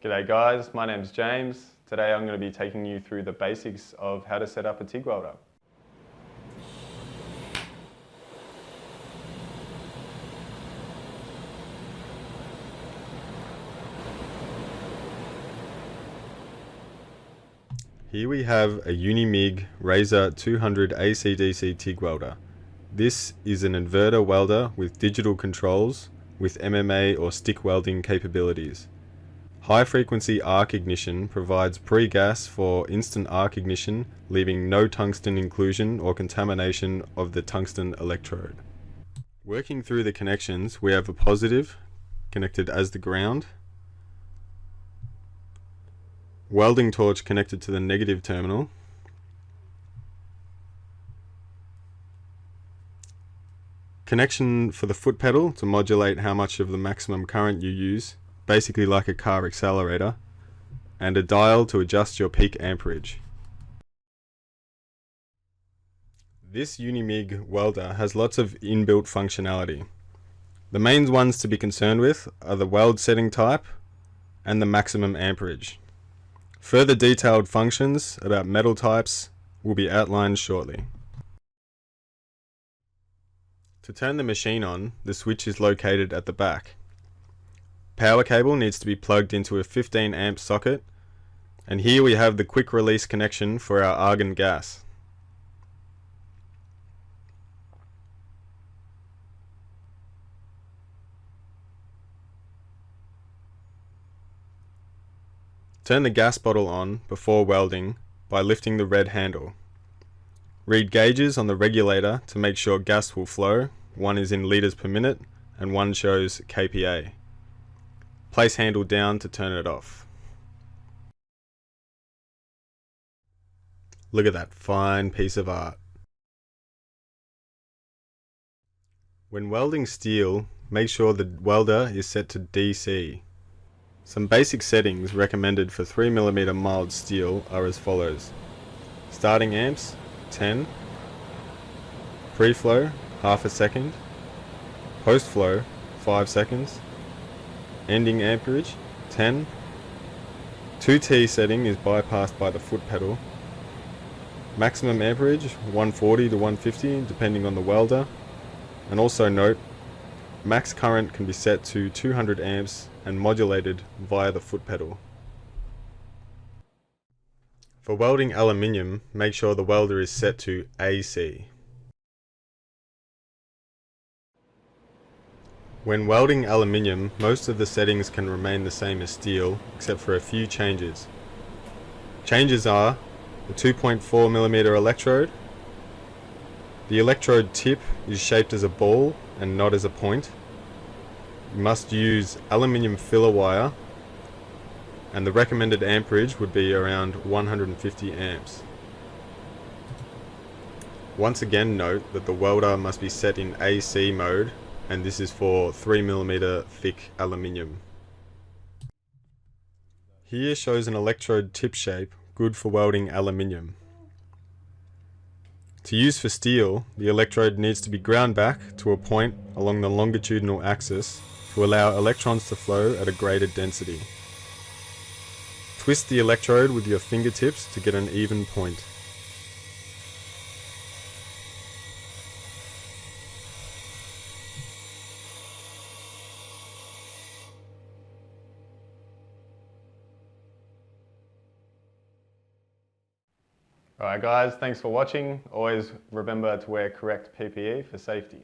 G'day guys, my name's James. Today I'm going to be taking you through the basics of how to set up a TIG welder. Here we have a Unimig Razor 200 AC/DC TIG welder. This is an inverter welder with digital controls with MMA or stick welding capabilities. High frequency arc ignition provides pre-gas for instant arc ignition, leaving no tungsten inclusion or contamination of the tungsten electrode. Working through the connections, we have a positive connected as the ground, welding torch connected to the negative terminal, connection for the foot pedal to modulate how much of the maximum current you use, basically like a car accelerator, and a dial to adjust your peak amperage. This Unimig welder has lots of inbuilt functionality. The main ones to be concerned with are the weld setting type and the maximum amperage. Further detailed functions about metal types will be outlined shortly. To turn the machine on, the switch is located at the back. Power cable needs to be plugged into a 15 amp socket, and here we have the quick release connection for our argon gas. Turn the gas bottle on before welding by lifting the red handle. Read gauges on the regulator to make sure gas will flow. One is in liters per minute and one shows kPa. Place handle down to turn it off. Look at that fine piece of art. When welding steel, make sure the welder is set to DC. Some basic settings recommended for 3mm mild steel are as follows. Starting amps, 10. Pre-flow, half a second. Post-flow, 5 seconds. Ending amperage, 10. 2T setting is bypassed by the foot pedal. Maximum amperage, 140 to 150 depending on the welder. And also note, max current can be set to 200 amps and modulated via the foot pedal. For welding aluminium, make sure the welder is set to AC. When welding aluminium, most of the settings can remain the same as steel, except for a few changes. Changes are the 2.4mm electrode. The electrode tip is shaped as a ball and not as a point. You must use aluminium filler wire, and the recommended amperage would be around 150 amps. Once again note that the welder must be set in AC mode, and this is for 3mm thick aluminium. Here shows an electrode tip shape good for welding aluminium. To use for steel, the electrode needs to be ground back to a point along the longitudinal axis to allow electrons to flow at a greater density. Twist the electrode with your fingertips to get an even point. Alright guys, thanks for watching. Always remember to wear correct PPE for safety.